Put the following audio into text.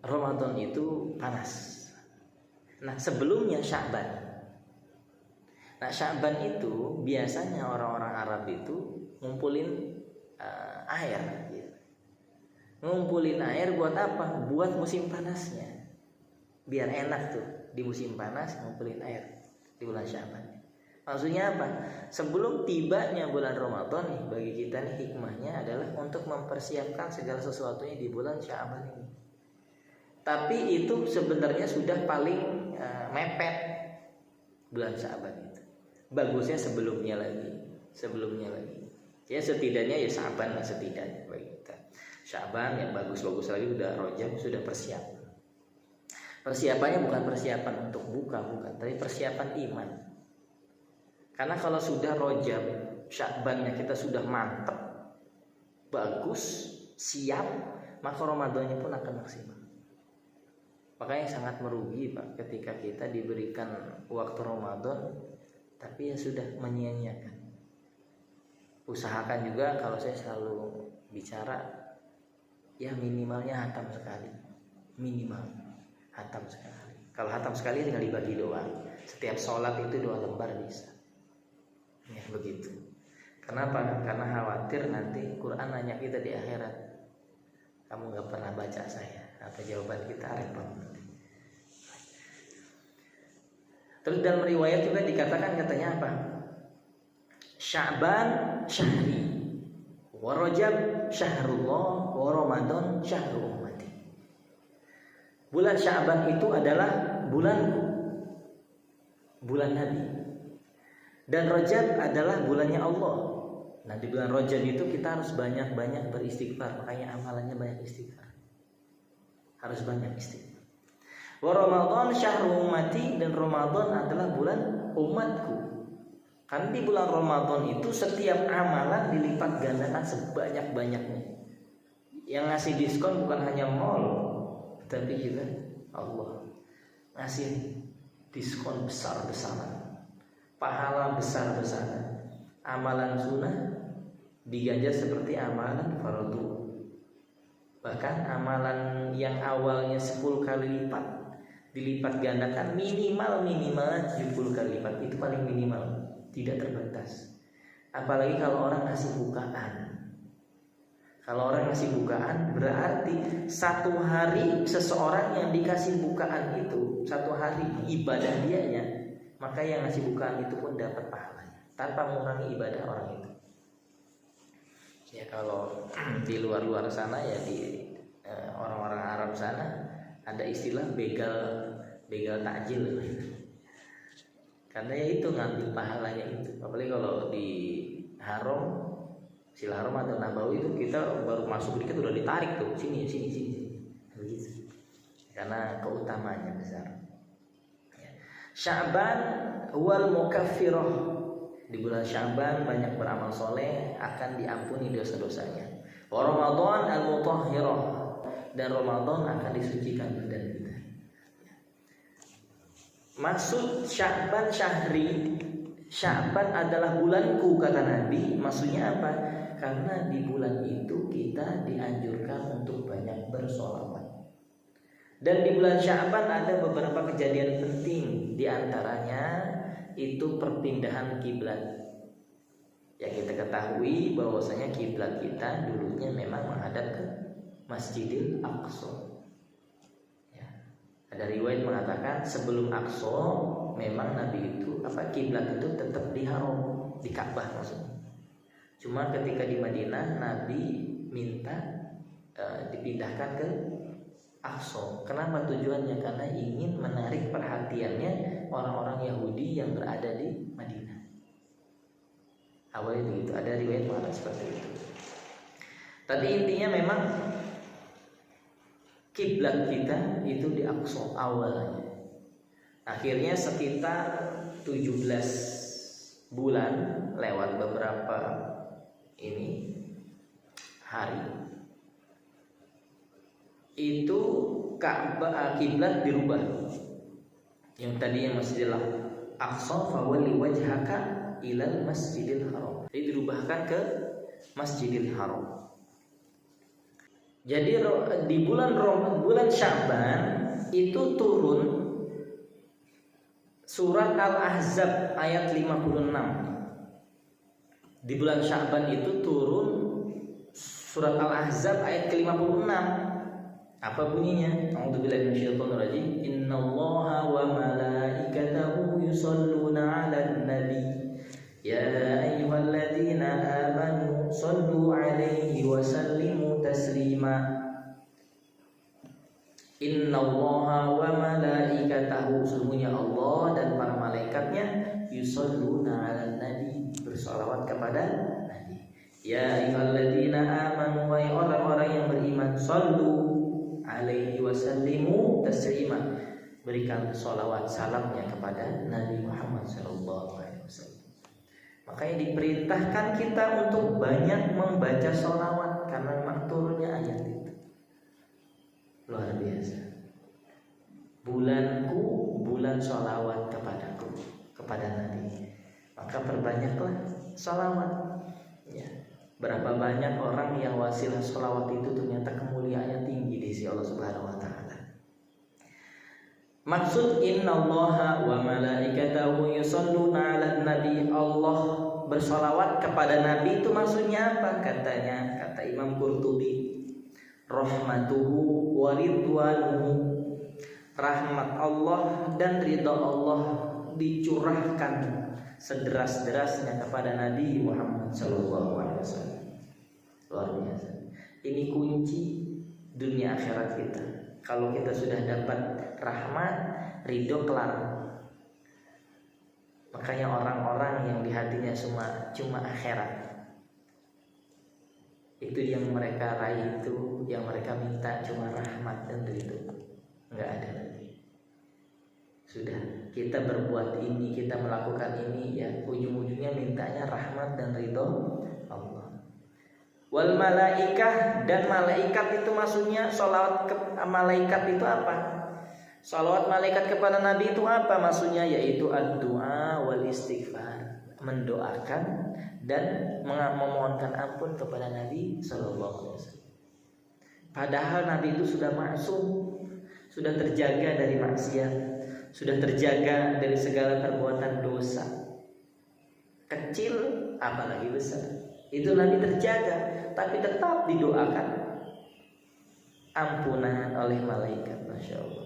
Ramadan itu panas. Nah, sebelumnya Sya'ban. Nah, Sya'ban itu biasanya orang-orang Arab itu ngumpulin air. Ngumpulin air buat apa? Buat musim panasnya. Biar enak tuh di musim panas ngumpulin air di bulan Sya'ban. Maksudnya apa? Sebelum tibanya bulan Ramadan nih, bagi kita nih hikmahnya adalah untuk mempersiapkan segala sesuatunya di bulan Sya'ban ini. Tapi itu sebenarnya sudah paling mepet bulan Sya'ban itu. Bagusnya sebelumnya lagi. Ya setidaknya ya Sya'ban lah setidaknya bagi kita. Sya'ban yang bagus-bagus lagi udah Rajab sudah persiapan. Persiapannya bukan persiapan untuk buka, bukan, tapi persiapan iman. Karena kalau sudah Rajab, Sya'bannya kita sudah mantap, bagus, siap, maka Ramadannya pun akan maksimal. Makanya sangat merugi Pak ketika kita diberikan waktu Ramadan tapi ya sudah menyia-nyiakan. Usahakan juga, kalau saya selalu bicara, ya minimalnya hatam sekali. Minimal hatam sekali. Kalau hatam sekali tinggal dibagi doang. Setiap sholat itu 2 lembar bisa. Ya begitu. Kenapa? Karena khawatir nanti Quran nanya kita di akhirat, kamu gak pernah baca saya. Apa jawaban kita? Repot. Terus dalam riwayat juga dikatakan, katanya apa? Sya'ban syahri, wa Rajab syahrullah, wa Ramadan syahru ummati. Bulan Sya'ban itu adalah bulan Nabi. Dan Rajab adalah bulannya Allah. Nah, di bulan Rajab itu kita harus banyak-banyak beristighfar. Makanya amalannya banyak istighfar. Harus banyak istighfar. Wa Ramadan syahru ummati, dan Ramadan adalah bulan umatku. Karena di bulan Ramadan itu setiap amalan dilipat gandakan sebanyak-banyaknya. Yang ngasih diskon bukan hanya mall, tapi juga Allah. Ngasih diskon besar-besaran, pahala besar-besaran. Amalan sunnah diganjar seperti amalan fardu. Bahkan amalan yang awalnya 10 kali lipat dilipat gandakan minimal 70 kali lipat. Itu paling minimal, tidak terbatas. Apalagi kalau orang ngasih bukaan. Kalau orang ngasih bukaan berarti 1 hari seseorang yang dikasih bukaan itu, 1 hari ibadah dianya, maka yang ngasih bukaan itu pun dapat pahalanya tanpa mengurangi ibadah orang itu. Ya kalau di luar-luar sana ya, di orang-orang Arab sana ada istilah begal takjil. Karena ya itu ngambil pahalanya itu. Apalagi kalau di Haram, Masjidil Haram atau Nabawi itu kita baru masuk dikit udah ditarik tuh, sini begitu. Karena keutamanya besar. Sya'ban wal mukaffirah. Di bulan Sya'ban banyak beramal soleh, akan diampuni dosa-dosanya. Wa Ramadan al-mutahhirah, dan Ramadan akan disucikan badan kita. Maksud Sya'ban syahri, Sya'ban adalah bulanku kata Nabi. Maksudnya apa? Karena di bulan itu kita dianjurkan untuk banyak bersolawat. Dan di bulan Sya'ban ada beberapa kejadian penting. Di antaranya itu perpindahan kiblat. Yang kita ketahui bahwasanya kiblat kita dulunya memang menghadap ke Masjidil Aqsa. Ya. Ada riwayat mengatakan sebelum Aqsa memang Nabi itu kiblat itu tetap di Haram, di Ka'bah maksudnya. Cuma ketika di Madinah Nabi minta dipindahkan ke Aqsa. Kenapa tujuannya? Karena ingin menarik perhatiannya orang-orang Yahudi yang berada di Madinah. Awalnya begitu, ada riwayat mengatakan seperti itu. Tapi intinya memang kiblat kita itu di Aqsa awalnya. Akhirnya sekitar 17 bulan lewat beberapa hari itu Ka'bah kiblat dirubah. Yang tadinya Masjidil Aqsa fawalli wajhaka ilal Masjidil Haram. Jadi dirubahkan ke Masjidil Haram. Jadi di bulan Sya'ban itu turun surat Al-Ahzab ayat 56. Di bulan Sya'ban itu turun surat Al-Ahzab ayat ke-56. Apa bunyinya? A'udzubillahi minasyaitonirrajim. Innallaha wa malaikatahu yusholluna 'alan nabi. Ya ayyuhalladzina amanu shallu 'alaihi wa sallimu taslima. Innallaha wa malaikatahu, sesungguhnya Allah dan para malaikatnya, yusholluna 'alan nabi, bersalawat kepada nabi. Ya ayyuhalladzina amanu, wahai orang-orang yang beriman, shallu 'alaihi wa sallimu taslima, berikan salawat salamnya kepada Nabi Muhammad sallallahu alaihi wasallam. Makanya diperintahkan kita untuk banyak membaca sholawat karena memang turunnya ayat itu. Luar biasa. Bulanku bulan sholawat kepadaku, kepada Nabi. Maka perbanyaklah sholawat. Ya. Berapa banyak orang yang wasilah sholawat itu ternyata kemuliaannya tinggi di sisi Allah Subhanahu wa taala. Maksud innallaha wa malaikatahu yusholluna 'alan nabi, Allah bersolawat kepada nabi itu maksudnya apa? Kata Imam Qurtubi, rahmatuhu wa ridwanuhu, rahmat Allah dan ridha Allah dicurahkan sederas-derasnya kepada Nabi Muhammad sallallahu alaihi wasallam. Luar biasa. Ini kunci dunia akhirat kita. Kalau kita sudah dapat rahmat, ridho, kelar. Makanya orang-orang yang di hatinya cuma akhirat, itu yang mereka raih, itu yang mereka minta cuma rahmat dan ridho. Enggak ada lagi. Sudah kita berbuat ini, kita melakukan ini, ya ujung-ujungnya mintanya rahmat dan ridho Allah. Wal malaikah, dan malaikat itu maksudnya sholawat malaikat itu apa? Sholawat malaikat kepada Nabi itu apa maksudnya? Yaitu ad-du'a wal istighfar, mendoakan dan memohonkan ampun kepada Nabi sallallahu alaihi wasallam. Padahal Nabi itu sudah maksum, sudah terjaga dari maksiat, sudah terjaga dari segala perbuatan dosa, kecil apalagi besar. Itu Nabi terjaga, tapi tetap didoakan ampunan oleh malaikat. Masya Allah.